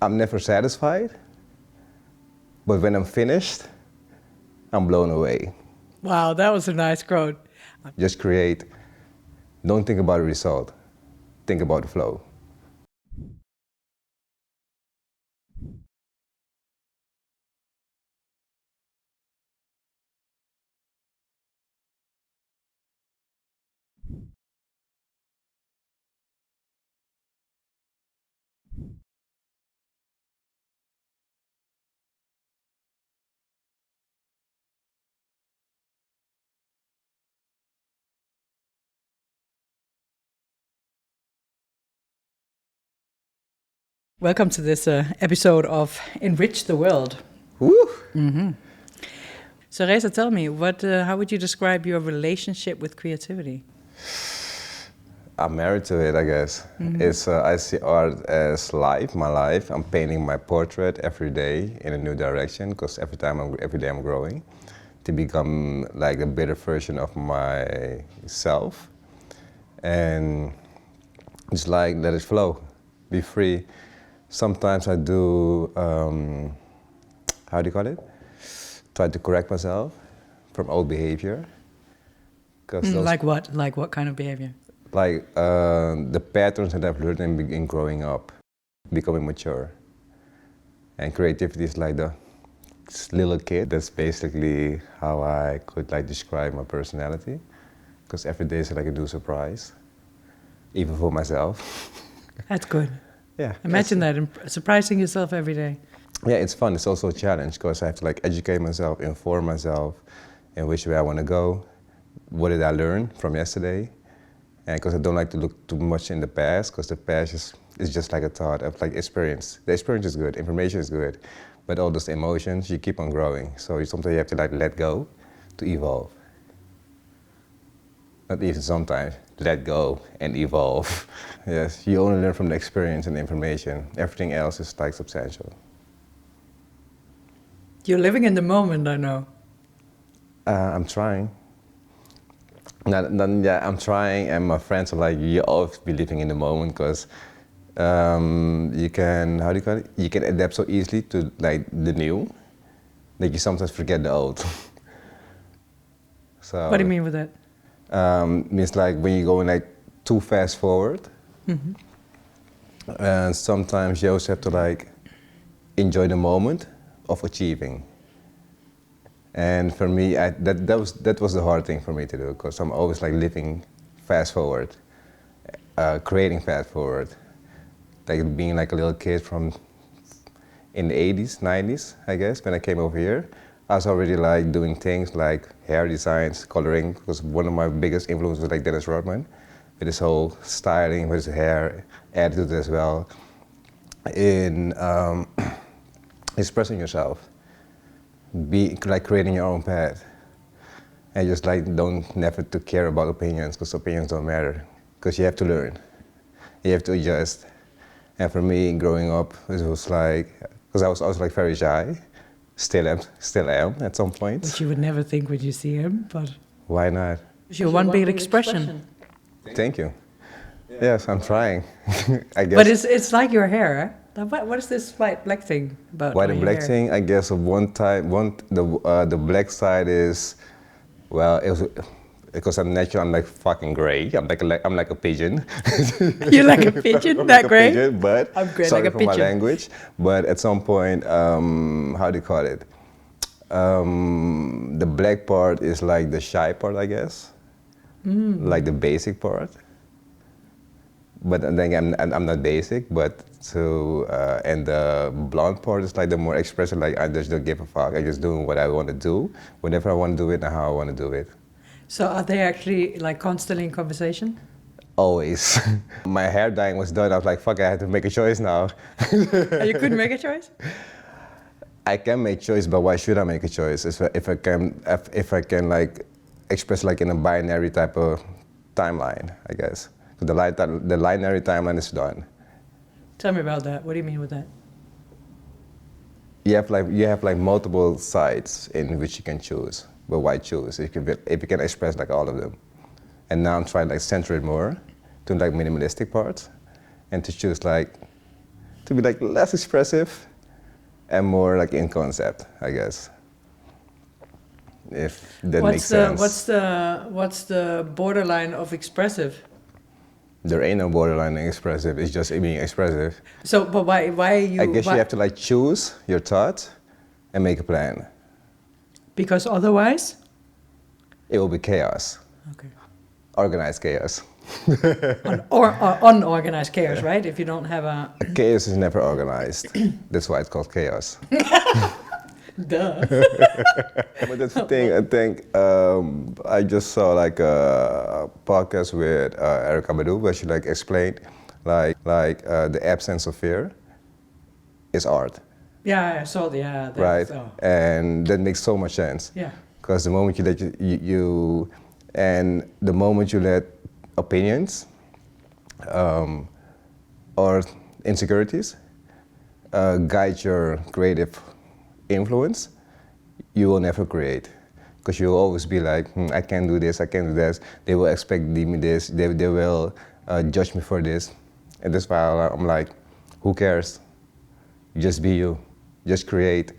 I'm never satisfied, but when I'm finished, I'm blown away. Wow, that was a nice quote. Just create. Don't think about the result. Think about the flow. Welcome to this episode of Enrich the World. Woo! Mm-hmm. So Reza, tell me, how would you describe your relationship with creativity? I'm married to it, I guess. Mm-hmm. I see art as life, my life. I'm painting my portrait every day in a new direction because every day I'm growing to become like a better version of myself. And just like let it flow, be free. Sometimes I do, how do you call it? Try to correct myself from old behavior. Like what? Like what kind of behavior? Like the patterns that I've learned in growing up, becoming mature. And creativity is like the little kid. That's basically how I could like describe my personality. Because every day is like a new surprise, even for myself. That's good. Yeah. Imagine that, surprising yourself every day. Yeah, it's fun. It's also a challenge because I have to like educate myself, inform myself in which way I want to go. What did I learn from yesterday? And because I don't like to look too much in the past, because the past is just like a thought of like experience. The experience is good, information is good, but all those emotions, you keep on growing. So sometimes you have to like let go to evolve. Not even sometimes, let go and evolve. Yes, you only learn from the experience and the information. Everything else is like substantial. You're living in the moment, I know. I'm trying. I'm trying, and my friends are like, you always be living in the moment because you can, how do you call it? You can adapt so easily to like the new that you sometimes forget the old. So. What do you mean with that? Means like when you're going like too fast forward, and sometimes you also have to like enjoy the moment of achieving. And for me, that was the hard thing for me to do because I'm always like living fast forward, creating fast forward, like being like a little kid from in the 80s, 90s, I guess, when I came over here. I was already like doing things like hair designs, coloring, because one of my biggest influences was like Dennis Rodman, with his whole styling, with his hair, attitude as well, in expressing yourself, be like creating your own path, and just like never to care about opinions, because opinions don't matter, because you have to learn, you have to adjust. And for me, growing up, it was like, because I was also like very shy. Still am at some point. Which you would never think when you see him, but... Why not? You're one big expression. Thank you. Yes, I'm trying, I guess. But it's like your hair, eh? What is this white black thing about? White and black thing, I guess the black side is, well, it was, because I'm natural, I'm like fucking gray. I'm like a pigeon. You're like a pigeon, that gray? Pigeon, but I'm gray, sorry like a for pigeon. my language. But at some point, how do you call it? The black part is like the shy part, I guess. Like the basic part. But then again, I'm not basic, but and the blonde part is like the more expressive, like I just don't give a fuck. I'm just doing what I want to do, whenever I want to do it and how I want to do it. So are they actually like constantly in conversation? Always. My hair dyeing was done. I was like, fuck, I have to make a choice now. You couldn't make a choice? I can make choice, but why should I make a choice? If I can like express like in a binary type of timeline, I guess. The binary timeline is done. Tell me about that. What do you mean with that? You have like multiple sides in which you can choose. But why choose if you can express like all of them? And now I'm trying to like center it more to like minimalistic parts and to choose like to be like less expressive and more like in concept, I guess. If that makes sense. What's the borderline of expressive? There ain't no borderline in expressive. It's just being expressive. So, but why you? I guess you have to like choose your thoughts and make a plan. Because otherwise, it will be chaos. Okay. Organized chaos. or unorganized chaos, right? If you don't have a chaos is never organized. That's why it's called chaos. Duh. But that's the thing. I think I just saw like a podcast with Erykah Badu where she like explained like the absence of fear is art. Yeah, I saw the right, and that makes so much sense. Yeah. Because the moment you let the moment you let opinions or insecurities guide your creative influence, you will never create. Because you will always be like, I can't do this, I can't do this. They will expect me this, they will judge me for this. And that's why I'm like, who cares? Just be you, just create.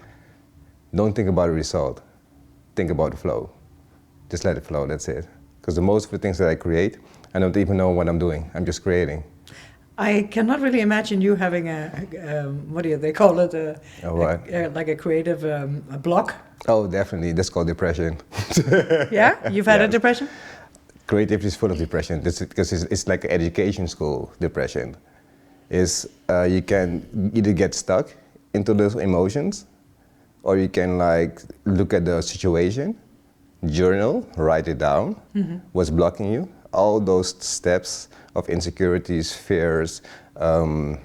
Don't think about the result, think about the flow. Just let it flow, that's it. Because most of the things that I create, I don't even know what I'm doing, I'm just creating. I cannot really imagine you having a what do they call it? Like a creative a block. Oh, definitely. That's called depression. Yeah, you've had a depression. Creativity is full of depression. Because it's like an education school depression. You can either get stuck into those emotions, or you can like look at the situation, journal, write it down, what's blocking you. All those steps of insecurities, fears, all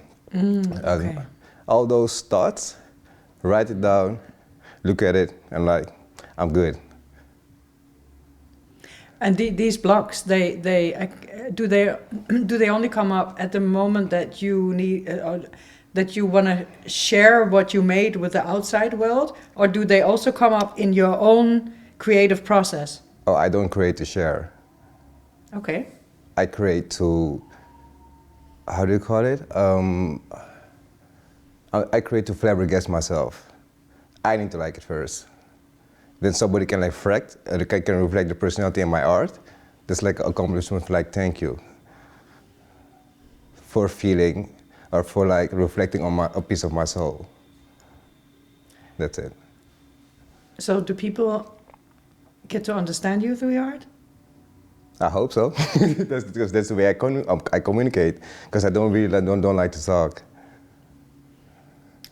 those thoughts, write it down, look at it, and like, I'm good. And these blocks, do they only come up at the moment that you need, that you want to share what you made with the outside world, or do they also come up in your own creative process? Oh, I don't create to share. Okay. I create to, how do you call it? I create to flabbergast myself. I need to like it first. Then somebody can like can reflect the personality in my art. That's like an accomplishment, like thank you for feeling or for like reflecting on a piece of my soul. That's it. So do people get to understand you through your art? I hope so. That's the way I communicate. Because I don't like to talk.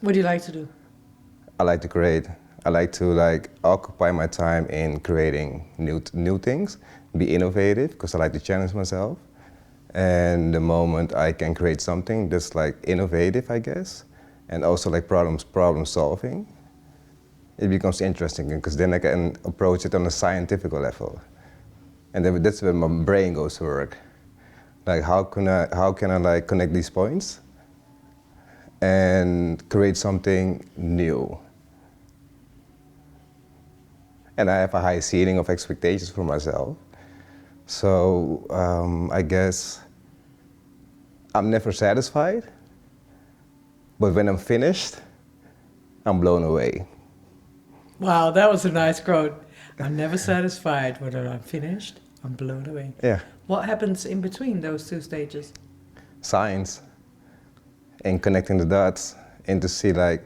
What do you like to do? I like to create. I like to like occupy my time in creating new things, be innovative, because I like to challenge myself. And the moment I can create something that's like innovative, I guess, and also like problem solving, it becomes interesting because then I can approach it on a scientific level. And then that's where my brain goes to work. Like how can I like connect these points and create something new? And I have a high ceiling of expectations for myself. So I guess I'm never satisfied, but when I'm finished, I'm blown away. Wow, that was a nice quote. I'm never satisfied, but when I'm finished, I'm blown away. Yeah. What happens in between those two stages? Science and connecting the dots and to see like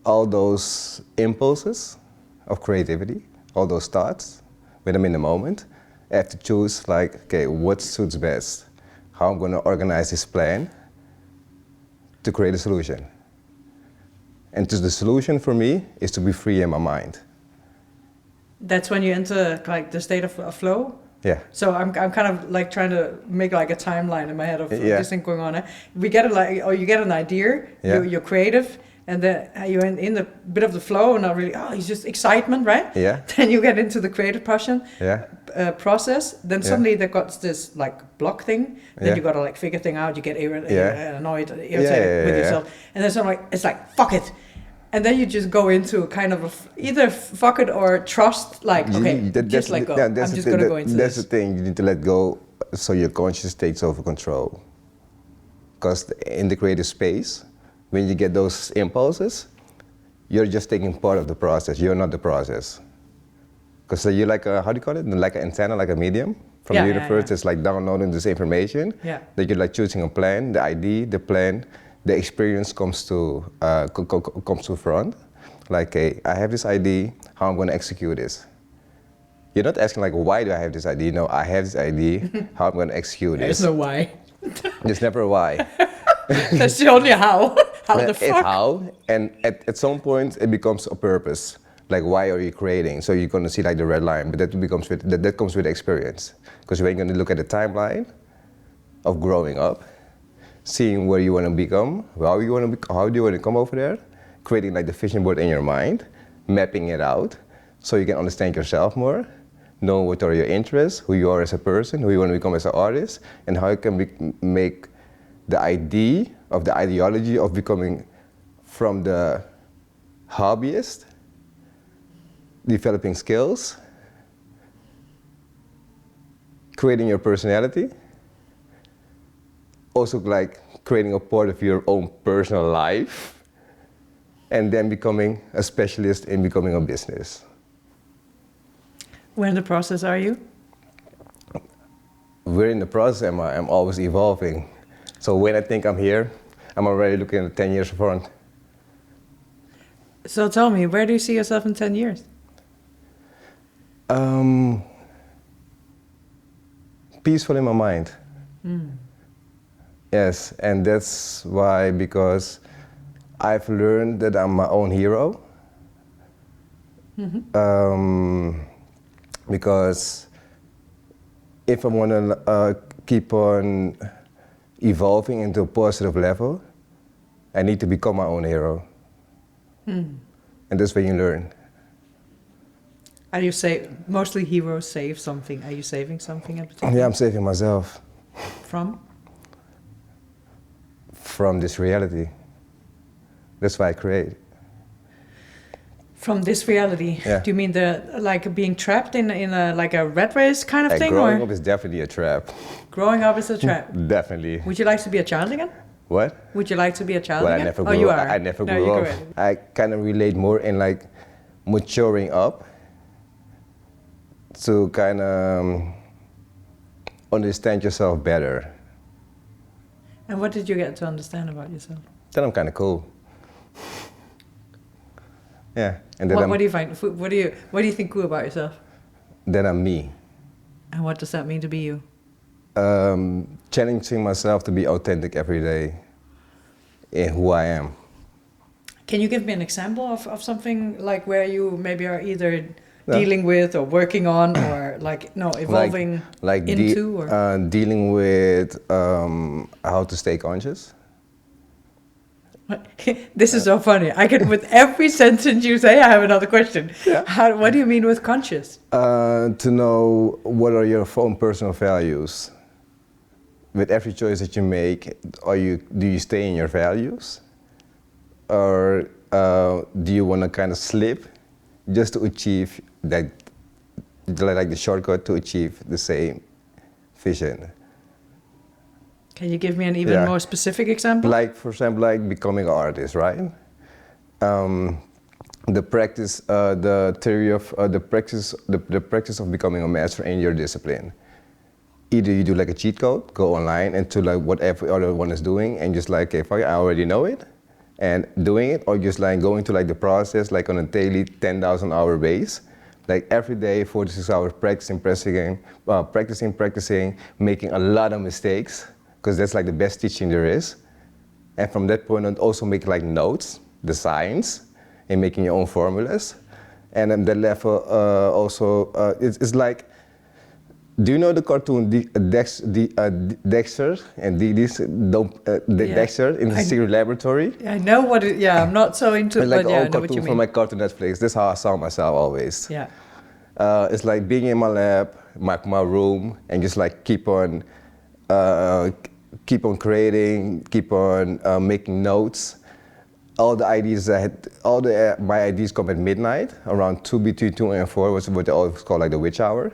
all those impulses of creativity, all those thoughts, when I'm in the moment, I have to choose like, okay, what suits best? How I'm gonna organize this plan to create a solution. And the solution for me is to be free in my mind. That's when you enter like the state of flow? Yeah. So I'm kind of like trying to make like a timeline in my head of this thing going on. We get you get an idea, you're creative, and then you're in the bit of the flow, and not really, it's just excitement, right? Yeah. Then you get into the creative passion process. Then suddenly there got this like block thing. Then you got to like figure thing out. You get annoyed, irritated with yourself, and then suddenly it's like fuck it. And then you just go into kind of either fuck it or trust, like, okay, just let go. I'm just going to go into this. That's the thing, you need to let go so your conscious takes over control. Because in the creative space, when you get those impulses, you're just taking part of the process. You're not the process. Because you're like a, how do you call it? Like an antenna, like a medium from the universe. It's like downloading this information. That you're like choosing a plan, the idea, the plan, the experience comes to front. Like, hey, I have this idea, how I'm going to execute this. You're not asking like, why do I have this idea? No, I have this idea, how I'm going to execute this. There's no why. There's never a why. That's the only how. How the fuck? It's how, and at some point it becomes a purpose. Like, why are you creating? So you're going to see like the red line, but that comes with experience. Because when you're going to look at the timeline of growing up, seeing where you want to become, how do you want to come over there, creating like the vision board in your mind, mapping it out, so you can understand yourself more, know what are your interests, who you are as a person, who you want to become as an artist, and how you can make the idea of the ideology of becoming from the hobbyist, developing skills, creating your personality, also like creating a part of your own personal life, and then becoming a specialist in becoming a business. Where in the process are you? We're in the process, I'm always evolving. So when I think I'm here, I'm already looking at 10 years front. So tell me, where do you see yourself in 10 years? Peaceful in my mind. Yes, and that's why, because I've learned that I'm my own hero. Because if I want to keep on evolving into a positive level, I need to become my own hero. And that's when you learn. Are you mostly heroes save something? Are you saving something in particular? Yeah, I'm saving myself. From? From this reality. That's why I create. From this reality? Yeah. Do you mean like being trapped in a like a rat race kind of thing? Growing up is definitely a trap. Growing up is a trap? Definitely. Would you like to be a child again? What? Would you like to be a child again? I never grew grew up. I never grew up. I kind of relate more in like maturing up to kind of understand yourself better. And what did you get to understand about yourself? That I'm kind of cool. Yeah. And then what do you find? What do you think cool about yourself? Then I'm me. And what does that mean to be you? Challenging myself to be authentic every day in who I am. Can you give me an example of something like where you maybe are either dealing with or working on or evolving into? Dealing with how to stay conscious. This is so funny. With every sentence you say, I have another question. Yeah. What do you mean with conscious? To know what are your own personal values. With every choice that you make, do you stay in your values? Or do you want to kind of slip just to achieve that, like the shortcut to achieve the same vision? Can you give me an even more specific example? Like, for example, like becoming an artist, right? The practice, the theory of the practice of becoming a master in your discipline. Either you do like a cheat code, go online and to like what every other one is doing, and just like, okay, fuck it, I already know it, and doing it, or just like going to like the process like on a daily 10,000 hour base, like every day 46 hours practicing, making a lot of mistakes, because that's like the best teaching there is, and from that point on also make like notes, designs, and making your own formulas, and then the level it's like. Do you know the cartoon Dexter and Dexter in the secret laboratory? I know what it. Yeah, I'm not so into it, like but yeah, old I know what you cartoon mean. from my Cartoon Netflix. That's how I saw myself always. Yeah. It's like being in my lab, my room, and just like keep on creating, keep on making notes. All the ideas my ideas come at midnight, around between 2 and 4, was what they always call like the witch hour.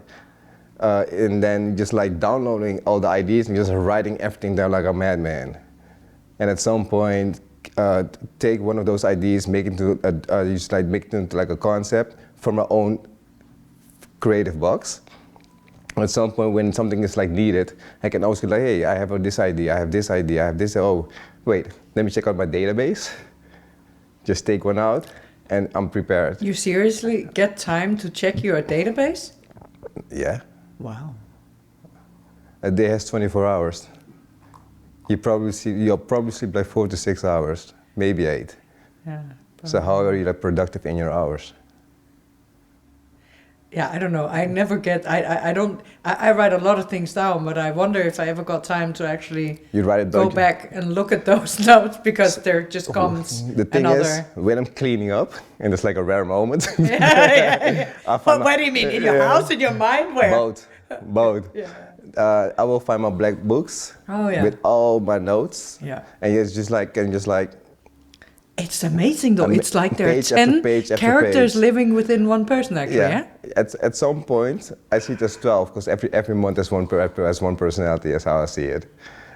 And then just like downloading all the ideas and just writing everything down like a madman. And at some point, take one of those ideas, make it into like a concept from my own creative box. At some point when something is like needed, I can always be like, hey, I have this idea, I have this idea, I have this, oh, wait, let me check out my database. Just take one out and I'm prepared. You seriously get time to check your database? Yeah. Wow. A day has 24 hours. You'll probably sleep like 4 to 6 hours, maybe 8. Yeah. So how are you like productive in your hours? Yeah, I don't know. I never get. I write a lot of things down, but I wonder if I ever got time to actually go back and look at those notes because there just comes the thing another. Is, when I'm cleaning up, and it's like a rare moment. yeah. What do you mean? In your house, in your mind, where? Both. Yeah. I will find my black books with all my notes. Yeah. And it's just like. It's amazing though. It's like there are 10 characters living within one person actually, yeah? At some point, I see it as 12 because every month has one personality, that's how I see it.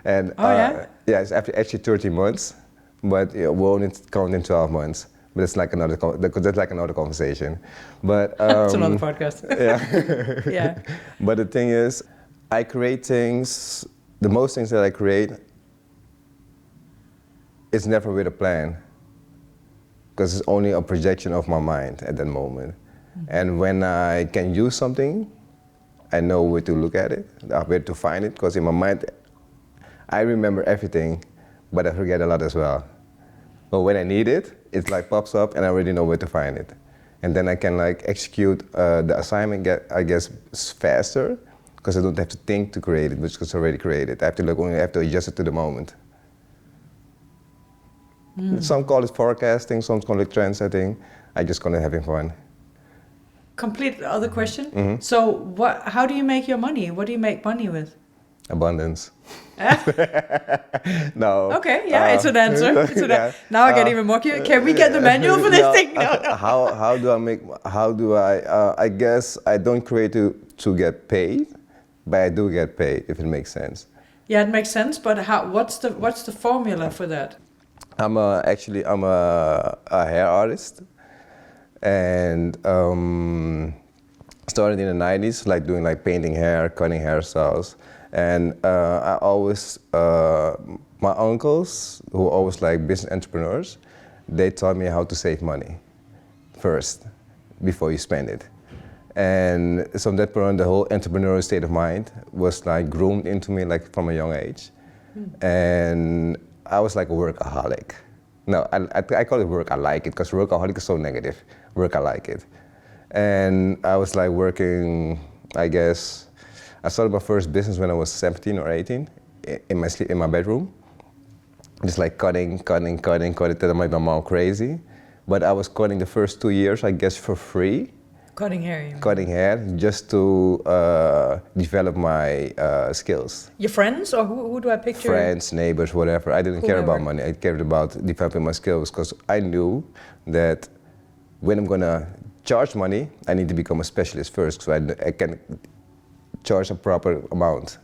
And yeah, it's actually 30 months, but we're only counting 12 months. But it's like another conversation. But it's another podcast. Yeah. Yeah. But the thing is, I create things. The most things that I create, it's never with a plan. Because it's only a projection of my mind at that moment. Mm-hmm. And when I can use something, I know where to look at it, where to find it, because in my mind, I remember everything, but I forget a lot as well. But when I need it, it like pops up and I already know where to find it. And then I can like execute the assignment, I guess, faster, because I don't have to think to create it, which is already created. I have to adjust it to the moment. Some call it forecasting, some call it trend setting. I just call it having fun. Complete other question. Mm-hmm. So how do you make your money? What do you make money with? Abundance. No. Okay, yeah, it's an answer. Now I get even more curious. Can we get the manual for this thing? No. How do I guess I don't create to get paid, but I do get paid, if it makes sense. Yeah, it makes sense, but what's the formula for that? I'm a hair artist, and started in the 90s, like doing like painting hair, cutting hairstyles, and I always my uncles, who are always like business entrepreneurs, they taught me how to save money first before you spend it, and so that point the whole entrepreneurial state of mind was like groomed into me like from a young age, and I was like a workaholic. No, I call it work, I like it, because workaholic is so negative. Work, I like it. And I was like working, I guess, I started my first business when I was 17 or 18, in my bedroom. Just like cutting till I made my mom crazy. But I was cutting the first 2 years, I guess, for free. Cutting hair, you mean? Cutting hair, just to develop my skills. Your friends, or who do I picture? Friends, neighbors, whatever. I didn't care about money. I cared about developing my skills, because I knew that when I'm gonna charge money, I need to become a specialist first, so I can charge a proper amount.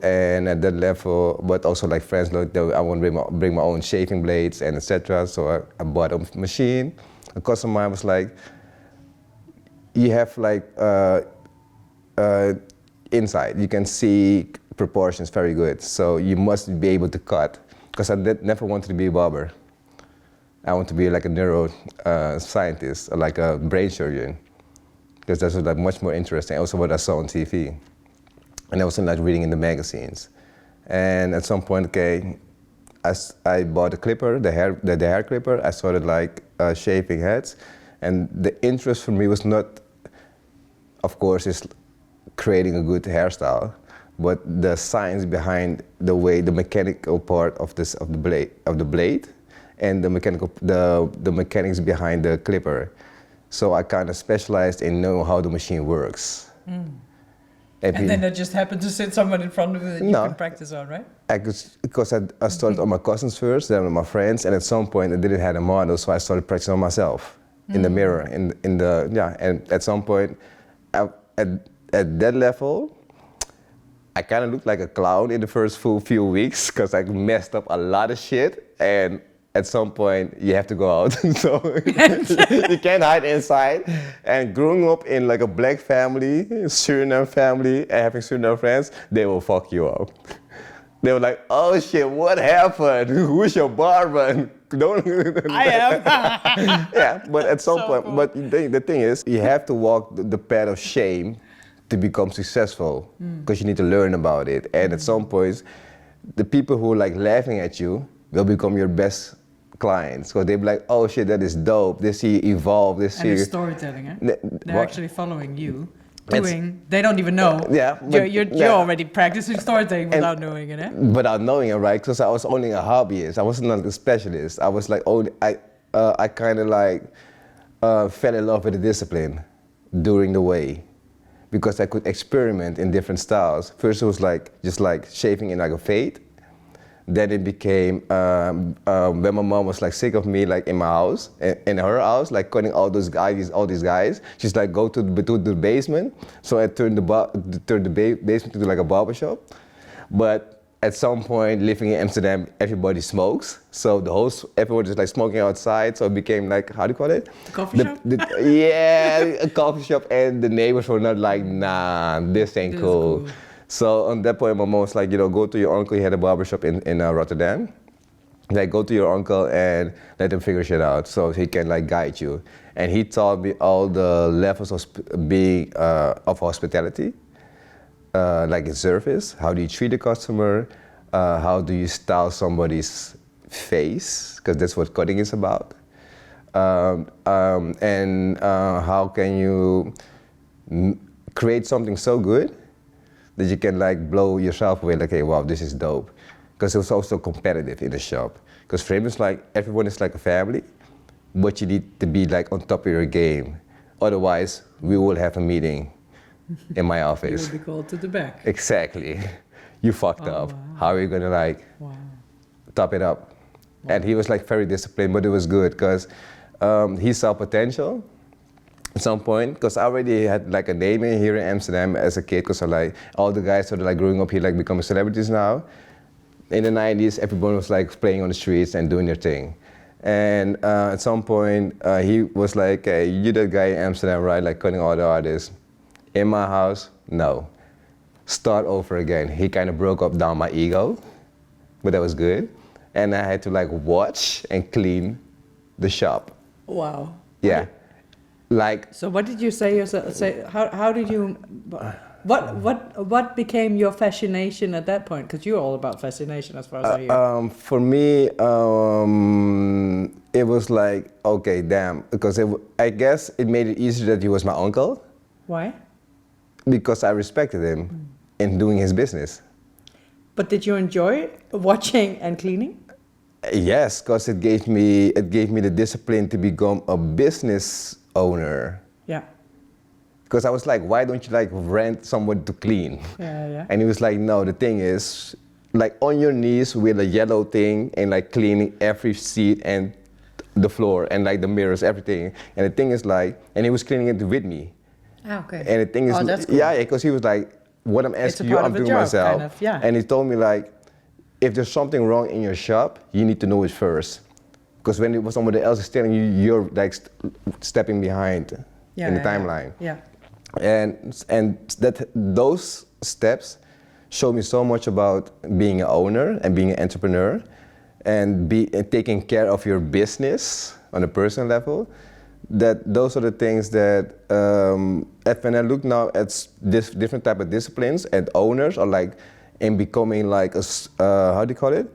And at that level, but also like friends, I want to bring my own shaving blades and etc. So I bought a machine. A customer of mine was like, you have like inside, you can see proportions very good, so you must be able to cut, because I never wanted to be a barber. I want to be like a neuroscientist, or like a brain surgeon, because that was like much more interesting. Also what I saw on TV, and I was like reading in the magazines. And at some point, okay, I bought a clipper, the hair clipper. I started like shaving heads, and the interest for me was not, of course, is creating a good hairstyle, but the science behind the mechanical part of the blade, and the mechanics behind the clipper. So I kind of specialized in knowing how the machine works. And then it just happened to sit someone in front of you that you can practice on, right? Because I started on my cousins first, then with my friends, and at some point I didn't have a model, so I started practicing on myself in the mirror, and at some point, at that level, I kind of looked like a clown in the first few weeks because I messed up a lot of shit, and at some point you have to go out. So you can't hide inside. And growing up in like a black family, Suriname family, and having Suriname friends, they will fuck you up. They were like, oh shit, what happened? Who's your barber? Don't. I am. Yeah, but at some So point, cool. but the thing is, you have to walk the path of shame to become successful, because you need to learn about it. And at some points, the people who are like laughing at you will become your best clients, because they'll be like, oh shit, that is dope. They see you evolve, they see And it's you. storytelling, eh? They're What? actually following you. They don't even know. Yeah, but- You're yeah. already practicing storytelling without knowing it, eh? Without knowing it, right? Because I was only a hobbyist. I wasn't like a specialist. I was like, I kind of like fell in love with the discipline during the way, because I could experiment in different styles. First it was like just like shaving in like a fade. Then it became when my mom was like sick of me, like in my house, in her house, like cutting all these guys. She's like, go to the basement. So I turned the basement into like a barber shop. But at some point, living in Amsterdam, everybody smokes. So everyone just like smoking outside. So it became like, how do you call it? Coffee shop? Yeah, a coffee shop. And the neighbors were not like, nah, this ain't cool. So on that point, my mom was like, go to your uncle. He had a barbershop in Rotterdam. Like, go to your uncle and let him figure shit out, so he can like guide you. And he taught me all the levels of being of hospitality, like in service. How do you treat the customer? How do you style somebody's face? Because that's what cutting is about. And how can you create something so good that you can like blow yourself away, like, hey, wow, this is dope. Because it was also competitive in the shop. Because for him, it's like, everyone is like a family, but you need to be like on top of your game. Otherwise, we will have a meeting in my office. You will be called to the back. Exactly. You fucked up. Wow. How are you gonna like top it up? Wow. And he was like very disciplined, but it was good because he saw potential. At some point, because I already had like a name here in Amsterdam as a kid, because like all the guys that are like growing up here like becoming celebrities now. In the 90s, everyone was like playing on the streets and doing their thing. And at some point, he was like, hey, you're that guy in Amsterdam, right? Like cutting all the artists. In my house, no. Start over again. He kind of broke up down my ego, but that was good. And I had to like watch and clean the shop. Wow. Yeah. Like, so what did you say yourself? How did you? What became your fascination at that point? Because you're all about fascination, as far as I hear. For me, it was like, okay, damn, because I guess it made it easier that he was my uncle. Why? Because I respected him in doing his business. But did you enjoy watching and cleaning? Yes, because it gave me the discipline to become a business owner. Yeah. Because I was like, why don't you like rent someone to clean? Yeah. And he was like, no, the thing is, like on your knees with a yellow thing and like cleaning every seat and the floor and like the mirrors, everything. And the thing is like, and he was cleaning it with me. Okay. And the thing is, that's cool. yeah, because he was like, what I'm asking you, I'm doing myself. Kind of, yeah. And he told me like, if there's something wrong in your shop, you need to know it first. Because when somebody else is telling you, you're like stepping behind in the timeline. Yeah. And those steps showed me so much about being an owner and being an entrepreneur and taking care of your business on a personal level. That those are the things that when I look now at different type of disciplines and owners are like in becoming like a how do you call it,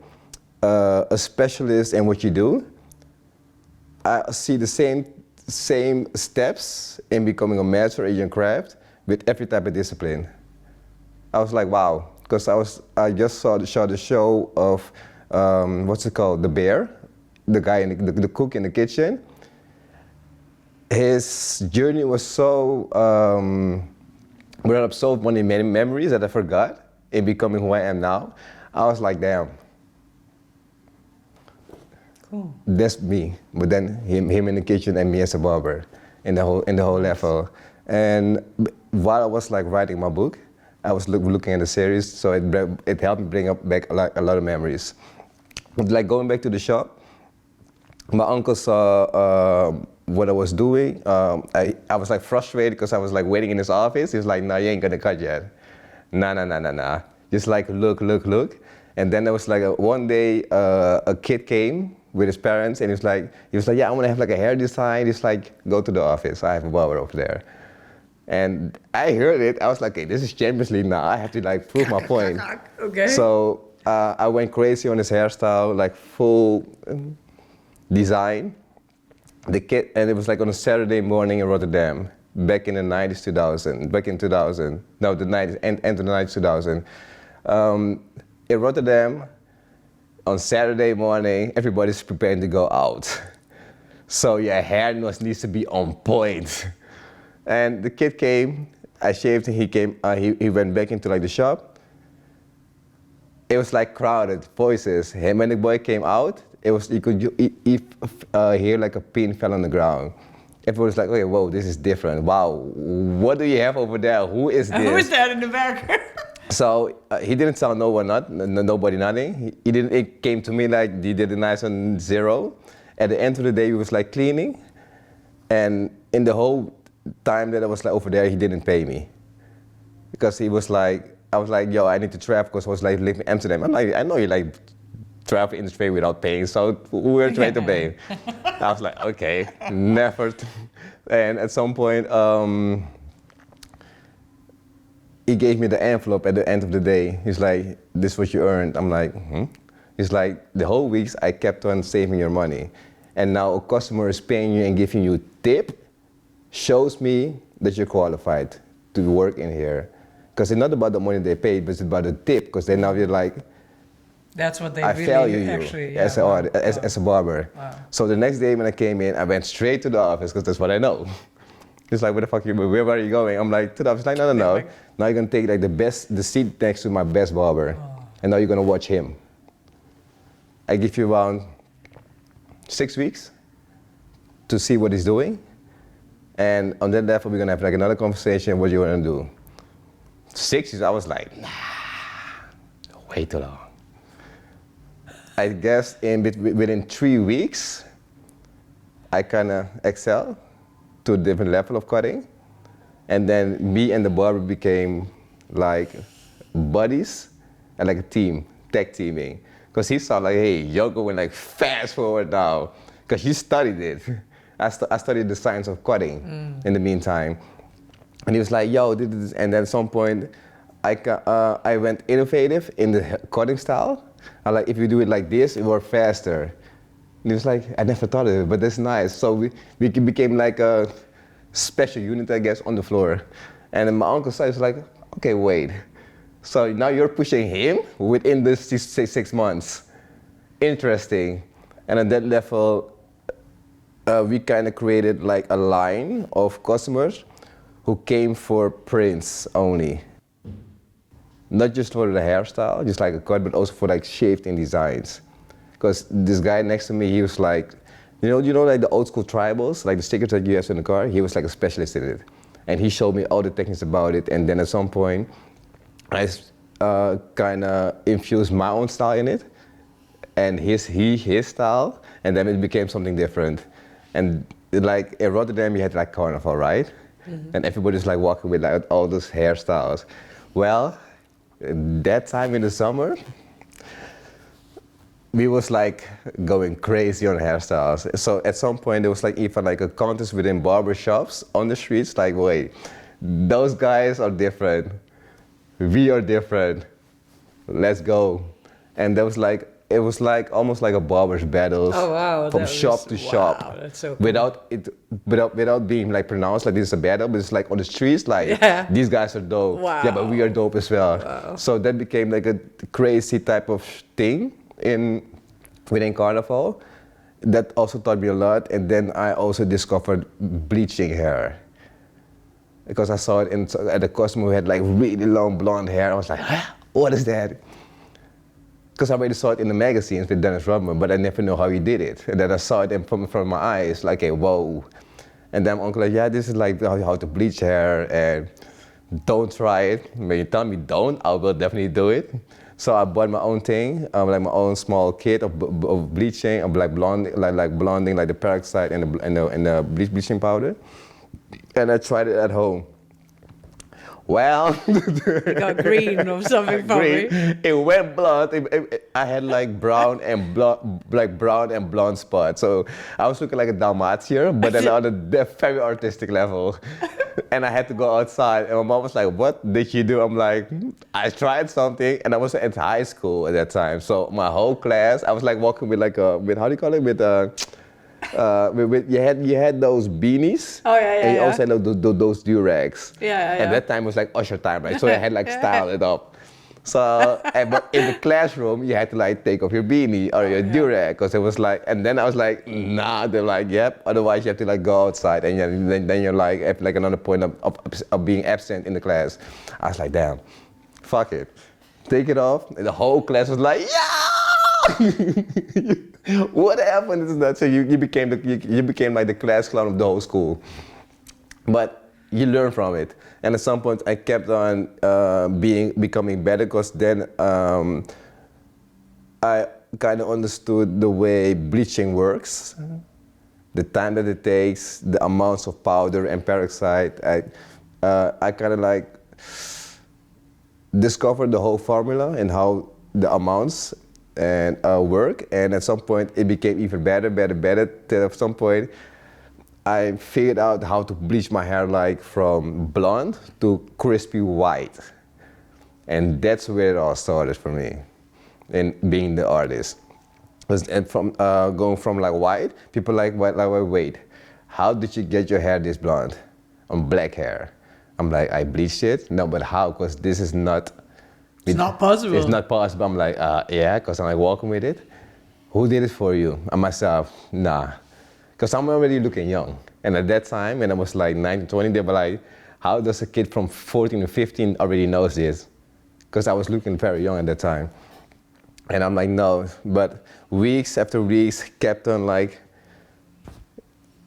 a specialist in what you do. I see the same steps in becoming a master in your craft with every type of discipline. I was like, wow, because I just saw the show of what's it called, The Bear, the guy the cook in the kitchen. His journey was so brought up so many memories that I forgot in becoming who I am now. I was like, damn. Cool. That's me, but then him in the kitchen and me as a barber in the whole level. And while I was like writing my book, I was looking at the series, so it helped me bring back a lot of memories. But like going back to the shop, my uncle saw what I was doing. I was like frustrated because I was like waiting in his office. He was like, "No, you ain't gonna cut yet. Nah. Just like look. And then there was like one day a kid came with his parents, and he was like, "Yeah, I want to have like a hair design." He's like, "Go to the office. I have a barber over there." And I heard it. I was like, "Okay, this is Champions League now. I have to like prove my point." Okay. So I went crazy on his hairstyle, like full design. The kid, and it was like on a Saturday morning in Rotterdam, back in the 90s, 2000. Back in 2000, no, the 90s, end of the 90s, 2000. In Rotterdam, on Saturday morning, everybody's preparing to go out. So your hair needs to be on point. And the kid came, I shaved him, he came, he went back into like the shop. It was like crowded voices. Him and the boy came out, you could hear like a pin fell on the ground. Everyone was like, okay, whoa, this is different. Wow, what do you have over there? Who is this? Who is that in the back? So he didn't tell nobody nothing. It came to me like he did a nice on 0. At the end of the day, he was like cleaning, and in the whole time that I was like over there, he didn't pay me because he was like, I was like, yo, I need to travel because I was like living in Amsterdam. I'm like, I know you like travel in the train without paying, so we're trying to pay. I was like, okay, never. And at some point, he gave me the envelope at the end of the day. He's like, this is what you earned. I'm like, He's like, the whole weeks I kept on saving your money. And now a customer is paying you and giving you tip, shows me that you're qualified to work in here. Because it's not about the money they paid, but it's about the tip. Because then now you're like, that's what they I really value you actually, as a barber. Wow. So the next day when I came in, I went straight to the office because that's what I know. He's like, where are you going? I'm like, to the office. Like, no. Now you're gonna take like the seat next to my best barber, and now you're gonna watch him. I give you around 6 weeks to see what he's doing, and on that level we're gonna have like another conversation. What you wanna do? 6 years, I was like, nah, way too long. I guess within 3 weeks, I kind of excel to a different level of cutting. And then me and the barber became like buddies and like a team, tag teaming. Because he saw like, hey, you're going like fast forward now. Because you studied it. I studied the science of cutting in the meantime. And he was like, yo, and then at some point, I went innovative in the cutting style. I like, if you do it like this, it works faster. And he was like, I never thought of it, but that's nice. So we became like a special unit, I guess, on the floor. And then my uncle was like, okay, wait. So now you're pushing him within this 6 months. Interesting. And at that level, we kind of created like a line of customers who came for prints only. Not just for the hairstyle, just like a cut, but also for like shaped-in designs. Because this guy next to me, he was like, you know like the old school tribals, like the stickers that you have in the car? He was like a specialist in it. And he showed me all the techniques about it. And then at some point, I kind of infused my own style in it, and his style, and then it became something different. And like in Rotterdam, you had like carnival, right? Mm-hmm. And everybody's like walking with like all those hairstyles. Well, that time in the summer, we was like going crazy on hairstyles. So at some point there was like even like a contest within barber shops on the streets, like, wait, those guys are different. We are different. Let's go. And there was like, it was like almost like a barber's battles. Oh wow! From shop to shop. That's so cool. Without being like pronounced like this is a battle, but it's like on the streets like these guys are dope. Wow. Yeah, but we are dope as well. Wow. So that became like a crazy type of thing within Carnival. That also taught me a lot. And then I also discovered bleaching hair. Because I saw it at a customer who had like really long blonde hair. I was like, huh? What is that? Because I already saw it in the magazines with Dennis Rodman, but I never knew how he did it. And then I saw it from my eyes, like, hey, whoa. And then my uncle like, yeah, this is like how to bleach hair. And don't try it. When you tell me don't, I will definitely do it. So I bought my own thing, like my own small kit of bleaching, of like blonding, like the peroxide and the bleaching powder. And I tried it at home. Well, it got green or something probably. It went blonde. I had like brown and blonde spots. So I was looking like a Dalmatian, but then on a very artistic level. And I had to go outside, and my mom was like, "What did you do?" I'm like, "I tried something," and I was at high school at that time. So my whole class, I was like walking with like with how do you call it, you had those beanies. Oh yeah. And you also had those do-rags. Yeah. And that time was like usher time, right? So I had like style it up. So, but in the classroom, you had to like take off your beanie or your do-rag, because it was like, and then I was like, nah, they're like, yep, otherwise you have to like go outside, and then you're like, at like another point of being absent in the class. I was like, damn, fuck it. Take it off, and the whole class was like, yeah! What happened? Is that so you became like the class clown of the whole school. But you learn from it, and at some point I kept on becoming better, because then I kind of understood the way bleaching works, the time that it takes, the amounts of powder and peroxide. I kind of like discovered the whole formula and how the amounts and work, and at some point it became even better, till at some point I figured out how to bleach my hair like from blonde to crispy white. And that's where it all started for me, in being the artist. And from going from like white, people like, wait, how did you get your hair this blonde? On black hair. I'm like, I bleached it? No, but how? Because this is not... It's not possible. It's not possible. I'm like, yeah, because I'm like walking with it. Who did it for you? And myself, nah. Because I'm already looking young. And at that time, when I was like 19, 20, they were like, how does a kid from 14 to 15 already knows this? Because I was looking very young at that time. And I'm like, no. But weeks after weeks, kept on like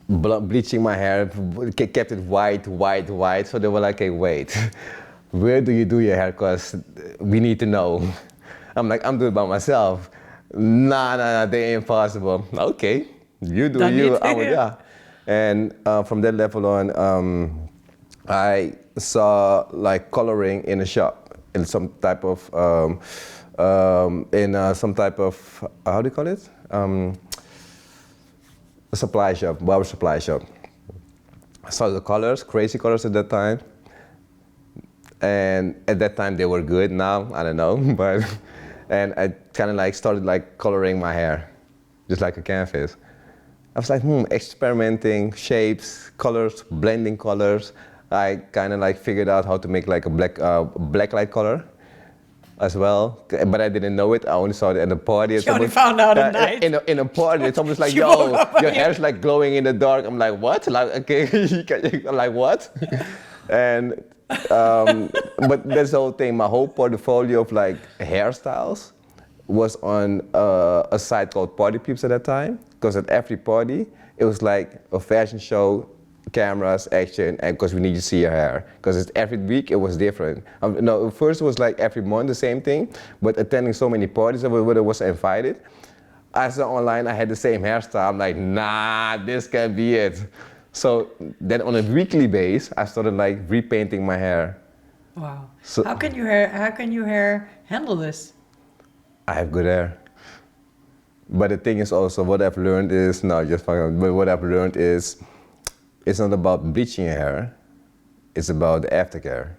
bleaching my hair, kept it white. So they were like, hey, wait, where do you do your hair? Because we need to know. I'm like, I'm doing it by myself. Nah, they ain't possible. Okay. You do you, I would, yeah. And from that level on, I saw like coloring in a shop, in some type of, how do you call it? A supply shop, barber supply shop. I saw the colors, crazy colors at that time. And at that time they were good, now, I don't know, but, and I kind of like started like coloring my hair, just like a canvas. I was like, experimenting, shapes, colors, blending colors. I kind of like figured out how to make like a black light color as well, but I didn't know it. I only saw it at a party. You only found out at night. In a party, someone's like, yo, your hair's like glowing in the dark. I'm like, what? Like, okay, I'm like, what? And, but that's the whole thing. My whole portfolio of like hairstyles was on a site called Party Peeps at that time. Because at every party, it was like a fashion show, cameras, action, and because we need to see your hair. Because every week it was different. No, first it was like every month the same thing, but attending so many parties where I was invited, I saw online I had the same hairstyle. I'm like, nah, this can't be it. So then on a weekly basis, I started like repainting my hair. Wow. So, how can your hair handle this? I have good hair. But the thing is also, what I've learned is, no, just fucking, but what I've learned is, it's not about bleaching your hair, it's about the aftercare.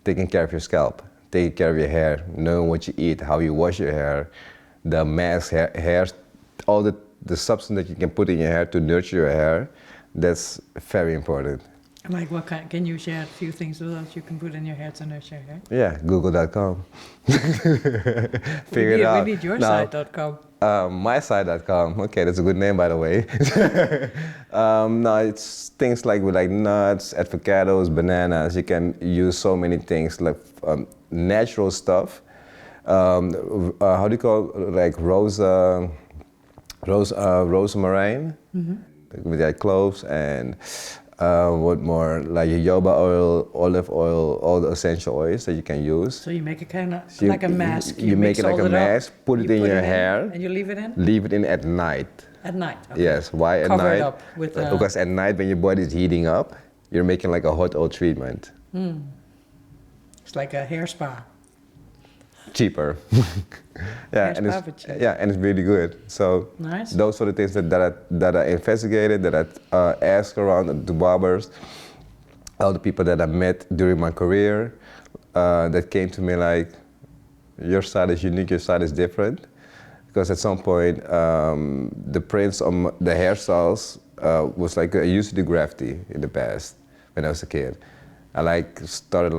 Taking care of your scalp, taking care of your hair, knowing what you eat, how you wash your hair, the mask, hair, all the substance that you can put in your hair to nurture your hair, that's very important. Like what kind? Can you share a few things with us you can put in your hair to nurture your hair? Yeah, google.com. Figure it out. We need your site.com. My site.com. Okay, that's a good name, by the way. No, it's things like with like nuts, avocados, bananas. You can use so many things like natural stuff. How do you call it? Like rosemary with like cloves and What more? Like jojoba oil, olive oil, all the essential oils that you can use. So you make it kind of like a mask. You make it like a mask, put it in your hair. And you leave it in? Leave it in at night. At night, okay. Yes, why at night? Cover it up with... Because at night when your body is heating up, you're making like a hot oil treatment. It's like a hair spa. Cheaper. Yeah, and it's really good. So nice. Those are the things that I investigated, that I asked around the barbers, all the people that I met during my career, that came to me like, your style is unique, your style is different. Because at some point, the prints on the hairstyles was like, I used to do graffiti in the past when I was a kid. I started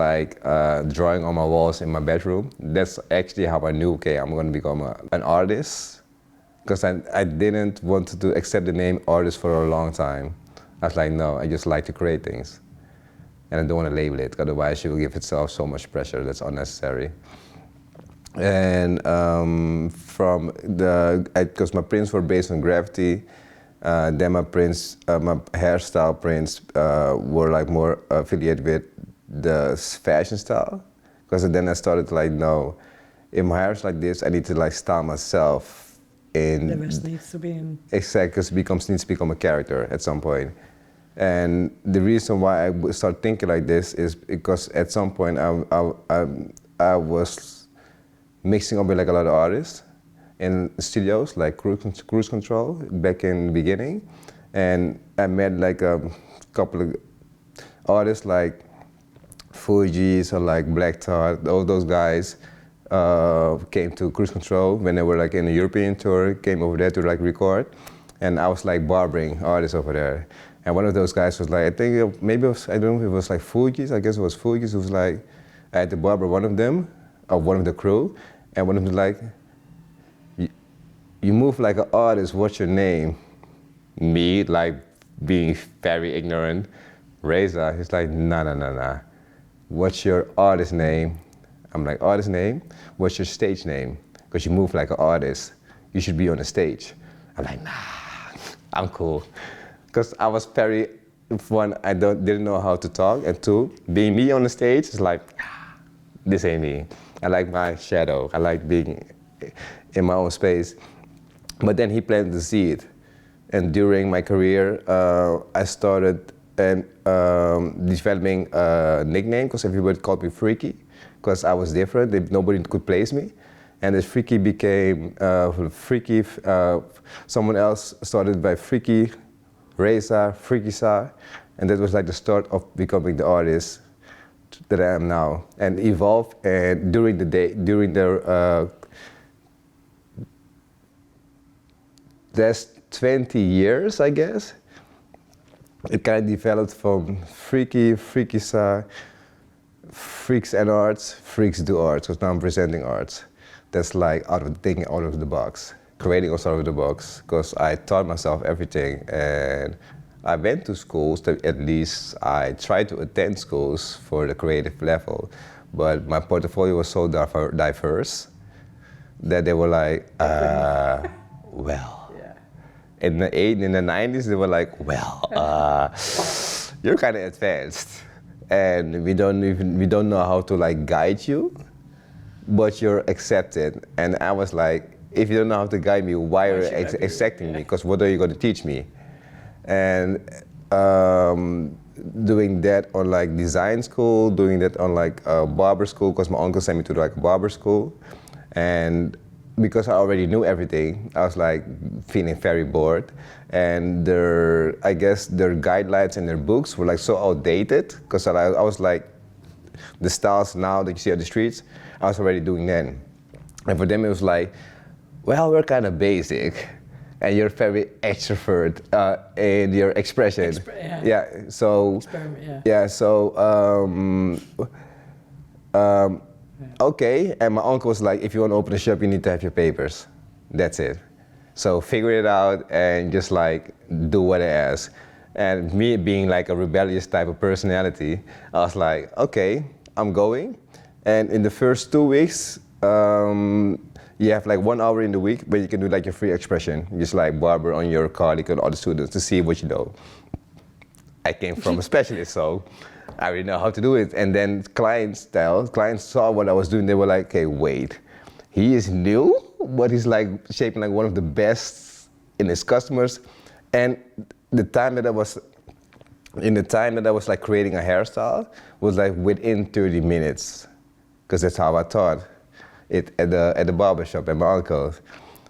drawing on my walls in my bedroom. That's actually how I knew, okay, I'm gonna become an artist. Because I didn't want to accept the name artist for a long time. I was like, no, I just like to create things. And I don't want to label it, otherwise it will give itself so much pressure that's unnecessary. And because my prints were based on graffiti, then my hairstyle prints were like more affiliated with the fashion style. Because then I started to like, no, if my hair's like this, I need to like style myself in. The rest needs to be in. Exactly, because it needs to become a character at some point. And the reason why I started thinking like this is because at some point I was mixing up with like a lot of artists in studios, like Cruise Control, back in the beginning. And I met like a couple of artists like Fuji's or like Black Thought. All those guys came to Cruise Control when they were like in a European tour, came over there to like record. And I was like barbering artists over there. And one of those guys was like, I think maybe it was, I don't know if it was like Fuji's, I guess it was Fuji's, who was like, I had to barber one of them, of one of the crew, and one of them was like, you move like an artist, what's your name? Me, like being very ignorant. Reza, he's like, nah. What's your artist name? I'm like, artist name? What's your stage name? Because you move like an artist. You should be on the stage. I'm like, nah, I'm cool. Because I was very, one, I didn't know how to talk, and two, being me on the stage is like, this ain't me. I like my shadow. I like being in my own space. But then he planted the seed. And during my career, I started developing a nickname, because everybody called me Freaky, because I was different. Nobody could place me. And this Freaky became Freaky. Someone else started by Freaky, Reza, Freakzduartz. And that was like the start of becoming the artist that I am now, and evolved. And during the last 20 years, I guess, it kind of developed from Freaky, Freakzduartz, Freakz and Artz, Freakzduartz, because now I'm presenting Artz. That's like thinking out of the box, creating outside of the box, because I taught myself everything. And I went to schools, at least I tried to attend schools for the creative level, but my portfolio was so diverse that they were like, well. Yeah. In the 90s, they were like, well, you're kind of advanced, and we don't know how to like guide you, but you're accepted. And I was like, if you don't know how to guide me, why are you accepting me? Because what are you going to teach me? And doing that on like design school, doing that on like barber school, because my uncle sent me to like a barber school. And because I already knew everything, I was like feeling very bored. And I guess their guidelines and their books were like so outdated, because I was like, the styles now that you see on the streets, I was already doing then. And for them it was like, well, we're kind of basic. And you're very extrovert in your expression. Okay. And my uncle was like, if you want to open a shop, you need to have your papers. That's it. So figure it out and just like do what I ask. And me being like a rebellious type of personality, I was like, okay, I'm going. And in the first 2 weeks, you have like 1 hour in the week, but you can do like your free expression. Just like barber on your colleague and other students to see what you know. I came from a specialist, so I already know how to do it. And then clients saw what I was doing. They were like, "Okay, wait, he is new, but he's like shaping like one of the best in his customers." And the time that I was like creating a hairstyle was like within 30 minutes, because that's how I taught it at the barbershop at my uncle's.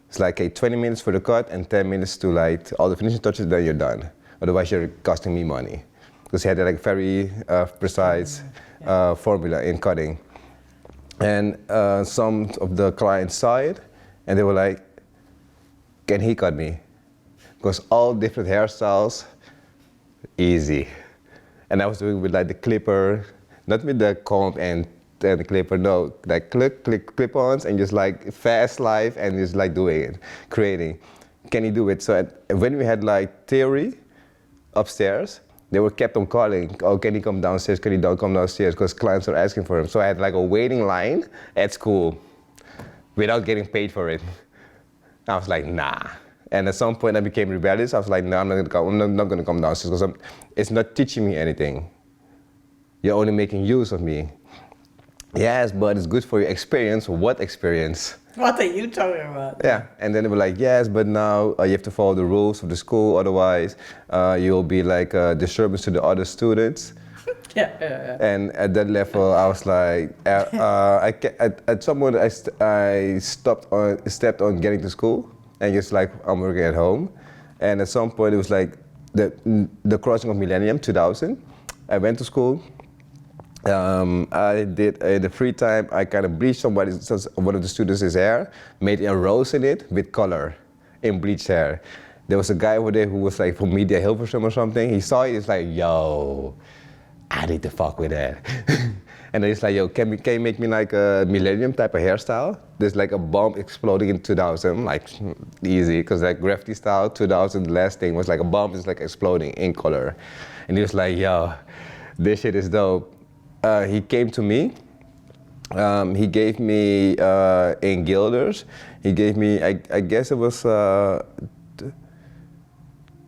It's like 20 minutes for the cut and 10 minutes to like all the finishing touches, then you're done. Otherwise you're costing me money. Because he had like very precise formula in cutting. And some of the clients saw it and they were like, "Can he cut me?" Because all different hairstyles, easy. And I was doing with like the clipper, not with the comb and the clipper, no, like clip-ons and just like fast life and just like doing it, creating. Can he do it? So when we had like theory upstairs, they were kept on calling, "Oh, can he come downstairs? Can he come downstairs?" Because clients were asking for him. So I had like a waiting line at school without getting paid for it. I was like, nah. And at some point I became rebellious. I was like, no, I'm not gonna come downstairs because it's not teaching me anything. You're only making use of me. Yes, but it's good for your experience. What experience? What are you talking about? Yeah, and then they were like, "Yes, but now you have to follow the rules of the school, otherwise you'll be like a disturbance to the other students." Yeah. And at that level, I was like, at some point I stepped on getting to school, and just like I'm working at home, and at some point it was like the crossing of millennium, 2000. I went to school. I did in the free time. I kind of bleached one of the students' hair, made a rose in it with color, in bleached hair. There was a guy over there who was like from Media Hilversum or something. He saw it. He's like, "Yo, I need to fuck with that." And then he's like, "Yo, can you make me like a millennium type of hairstyle?" There's like a bomb exploding in 2000, like easy, because like graffiti style 2000. The last thing was like a bomb is like exploding in color, and he was like, "Yo, this shit is dope." He came to me. He gave me in guilders. He gave me, I guess it was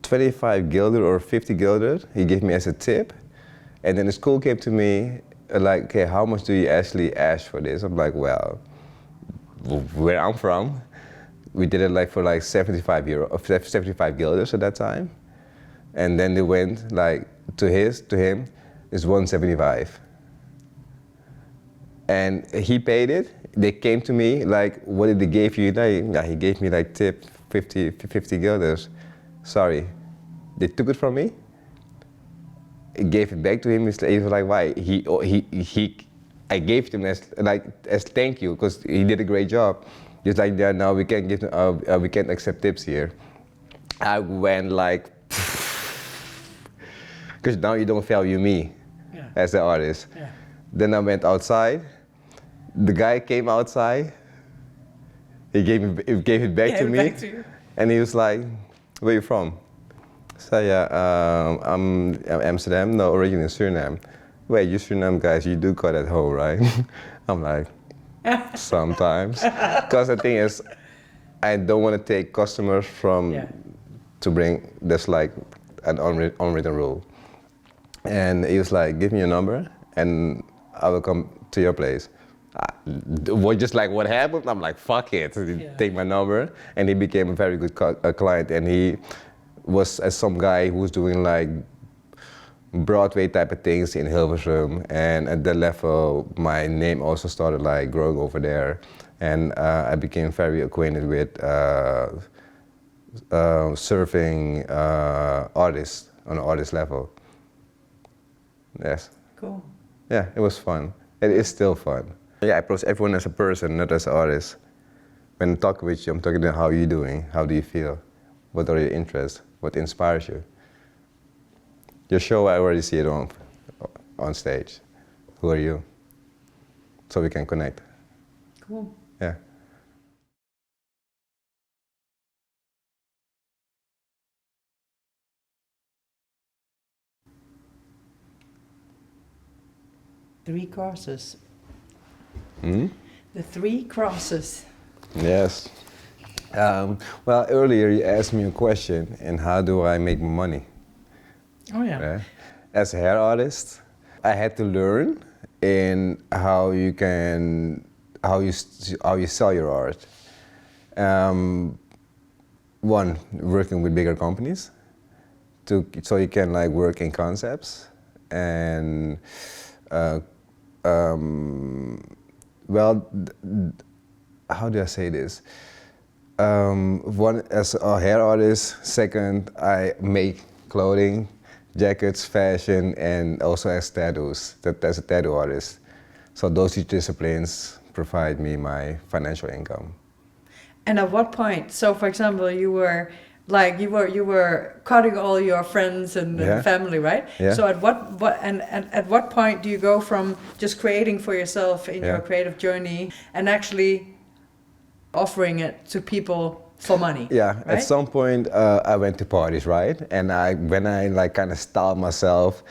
25 guilder or 50 guilder. He gave me as a tip. And then the school came to me like, "Okay, how much do you actually ask for this?" I'm like, "Well, where I'm from, we did it like for like 75 guilders at that time." And then they went like to him is 175. And he paid it. They came to me like, "What did they give you?" Yeah, he gave me like tip 50 guilders. Sorry, they took it from me. I gave it back to him. He was like, "Why?" I gave it to him as thank you because he did a great job. Just like, "Yeah, no, we can't accept tips here." I went like, because now you don't value me as an artist. Yeah. Then I went outside. The guy came outside. He gave it back to me, and he was like, "Where you from?" So yeah, I'm Amsterdam. No, originally Suriname. "Wait, you Suriname guys, you do cut at home, right?" I'm like, sometimes. Because the thing is, I don't want to take customers to bring. That's like an unwritten rule. And he was like, "Give me your number, and I will come to your place." Just like what happened, I'm like, fuck it. Take my number, and he became a very good client. And he was some guy who was doing like Broadway type of things in Hilversum. And at that level, my name also started like growing over there. And I became very acquainted with surfing artists on an artist level. Yes. Cool. Yeah, it was fun. It is still fun. Yeah, I approach everyone as a person, not as an artist. When I talk with you, I'm talking to how are you doing? How do you feel? What are your interests? What inspires you? Your show, I already see it on stage. Who are you? So we can connect. Cool. Yeah. Three crosses. Hmm? The three crosses. Yes. Well, earlier you asked me a question, and how do I make money? Oh yeah. Yeah. As a hair artist, I had to learn in how you sell your art. One, working with bigger companies, so you can like work in concepts, and how do I say this? One, as a hair artist. Second, I make clothing, jackets, fashion, and also as tattoos. As a tattoo artist. So those two disciplines provide me my financial income. And at what point? So, for example, you were cutting all your friends and family, right? Yeah. So at what point do you go from just creating for yourself in your creative journey and actually offering it to people for money? Yeah. Right? At some point, I went to parties, right? And when I like kind of styled myself.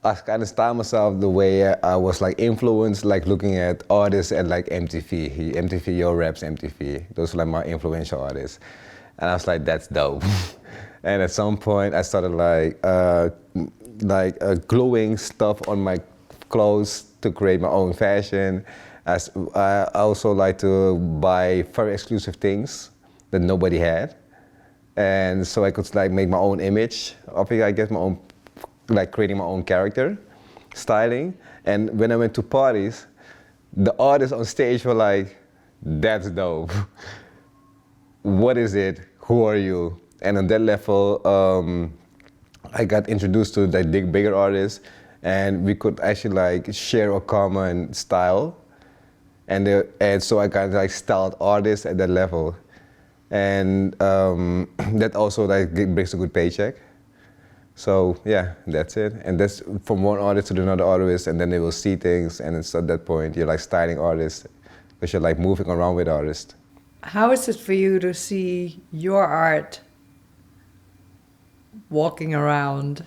I kind of styled myself the way I was like influenced, like looking at artists at like MTV, Yo Raps, MTV. Those were like my influential artists. And I was like, that's dope. And at some point I started gluing stuff on my clothes to create my own fashion. I also like to buy very exclusive things that nobody had. And so I could like make my own image of it, I guess my own, like creating my own character, styling. And when I went to parties, the artists on stage were like, that's dope. What is it? Who are you? And on that level, I got introduced to the bigger artists, and we could actually like share a common style. And so I got like styled artists at that level. And that also like brings a good paycheck. So yeah, that's it. And that's from one artist to another artist, and then they will see things, and it's at that point you're like styling artists, because you're like moving around with artists. How is it for you to see your art walking around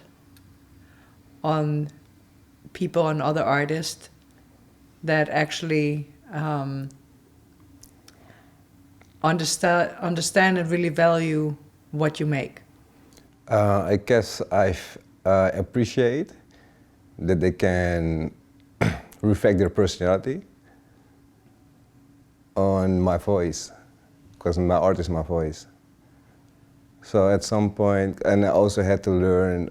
on people and other artists that actually understand and really value what you make? I guess I appreciate that they can reflect their personality on my voice, because my art is my voice. So at some point, and I also had to learn,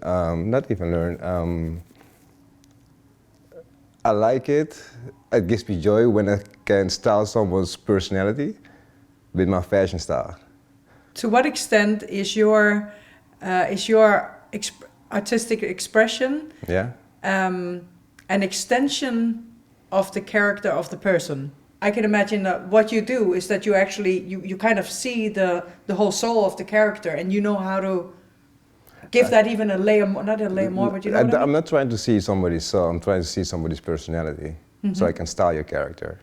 I like it. It gives me joy when I can style someone's personality with my fashion style. To what extent is your artistic expression an extension of the character of the person? I can imagine that what you do is that you actually you kind of see the whole soul of the character, and you know how to give that even a layer more, not a layer more, but you know what I mean? I'm not trying to see somebody's soul, I'm trying to see somebody's personality, so I can style your character.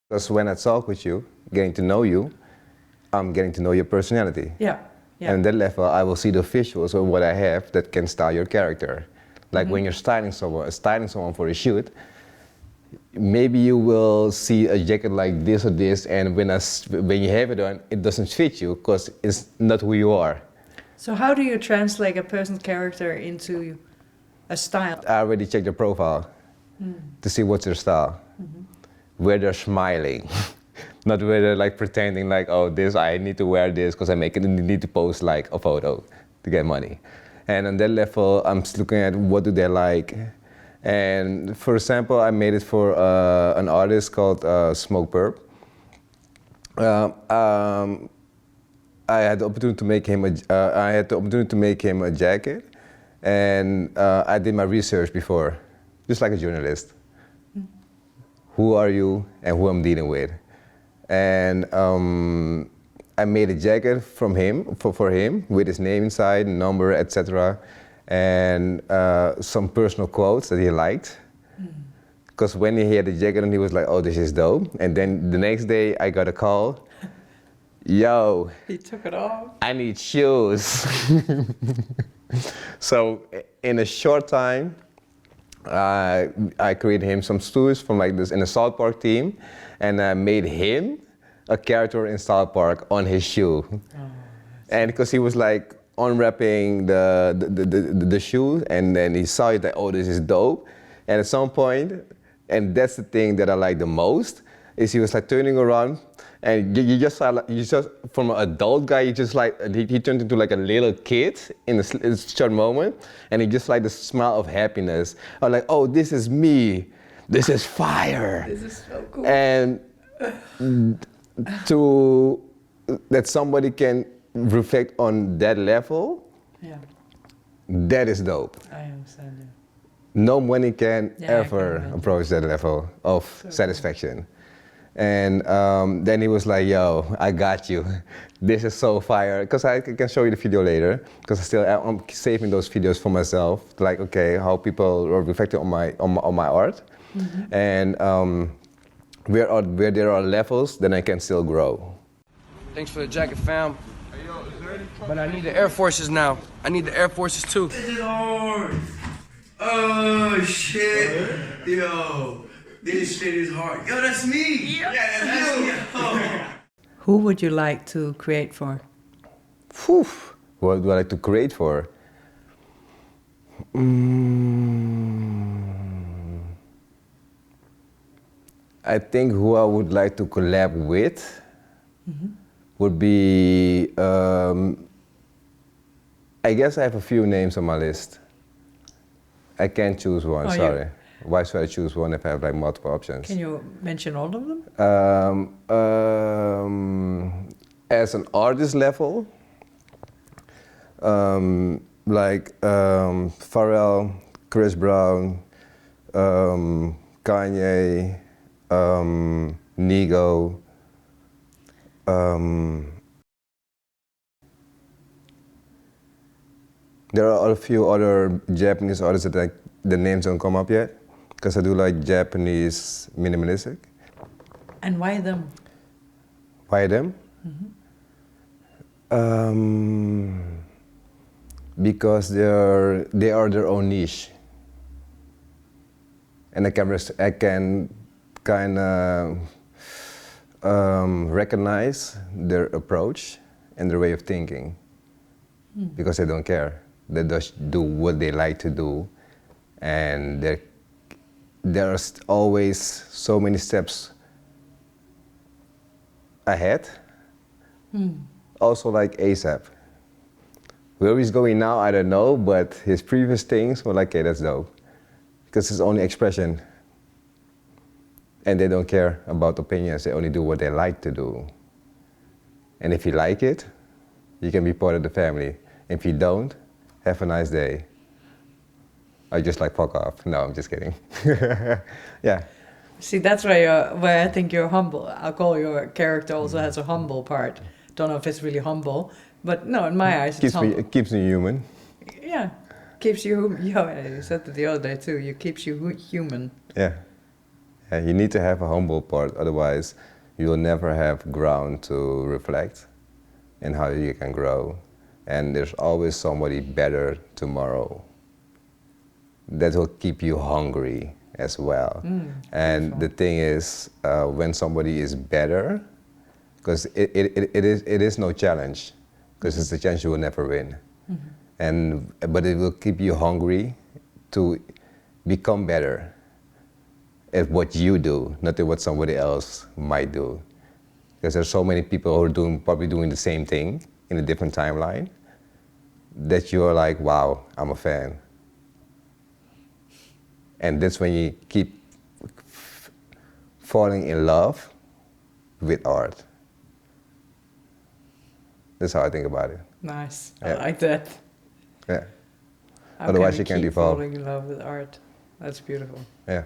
Because when I talk with you, getting to know you, I'm getting to know your personality. Yeah. Yeah. And at that level, I will see the visuals of what I have that can style your character. Like when you're styling someone for a shoot, maybe you will see a jacket like this or this, and when you have it on, it doesn't fit you because it's not who you are. So how do you translate a person's character into a style? I already checked their profile to see what's their style. Where they're smiling. Not where they're like pretending like, oh, I need to wear this because I need to post like a photo to get money. And on that level, I'm looking at what do they like. And for example, I made it for an artist called Smoke Purpp. I had the opportunity to make him a jacket, and I did my research before, just like a journalist. Who are you and who I'm dealing with? And I made a jacket from him, for him, with his name inside, number, etc. And some personal quotes that he liked. Because when he had the jacket on, he was like, oh, this is dope. And then the next day I got a call. Yo. He took it off. I need shoes. So in a short time, I created him some shoes from like this in a South Park team, and I made him a character in South Park on his shoe. Oh, and because he was like unwrapping the shoe, and then he saw it like, oh, this is dope. And at some point, and that's the thing that I like the most, is he was like turning around, and you just saw, like, you just from an adult guy, you just like he turned into like a little kid in a short moment, and he just like the smile of happiness. I'm like, oh, this is me, this is fire. This is so cool. And to that somebody can reflect on that level, yeah, that is dope. I understand. Yeah. No money can ever can approach that level of satisfaction. Cool. And then he was like, yo, I got you. This is so fire. Because I can show you the video later. Because I'm saving those videos for myself. Like, okay, how people are reflecting on my art. Mm-hmm. And where there are levels, then I can still grow. Thanks for the jacket, fam. But I need the Air Forces now. I need the Air Forces too. This is hard. Oh shit. Yo. This shit is hard. Yo, that's me. Yeah, that's me. Who would you like to create for? Whew. What do I like to create for? I think who I would like to collab with would be, I guess I have a few names on my list. I can't choose one, sorry. Why should I choose one if I have like multiple options? Can you mention all of them? As an artist level, like Pharrell, Chris Brown, Kanye, Nigo. There are a few other Japanese artists that the names don't come up yet, because I do like Japanese minimalistic. And why them? Why them? Because they are their own niche, and I can kind of recognize their approach and their way of thinking, because they don't care. They just do what they like to do, and there's always so many steps ahead. Also like ASAP. Where he's going now, I don't know, but his previous things were like, okay, that's dope. Because it's only expression. And they don't care about opinions, they only do what they like to do. And if you like it, you can be part of the family. If you don't, have a nice day. I just like fuck off. No, I'm just kidding. Yeah. See, that's where I think you're humble. I'll call your character also has a humble part. Don't know if it's really humble, but no, in my eyes, it's humble. It keeps me human. Yeah, keeps you. You said it the other day too. It keeps you human. Yeah. Yeah, you need to have a humble part, otherwise you will never have ground to reflect in how you can grow. And there's always somebody better tomorrow that will keep you hungry as well. And beautiful. The thing is, when somebody is better, because it is no challenge, because it's a challenge you will never win. But it will keep you hungry to become better at what you do, not at what somebody else might do. Because there's so many people who are probably doing the same thing in a different timeline, that you're like, wow, I'm a fan. And that's when you keep falling in love with art. That's how I think about it. Nice, Yeah. I like that. Yeah. How Otherwise can you can't keep evolve. falling in love with art? That's beautiful. Yeah.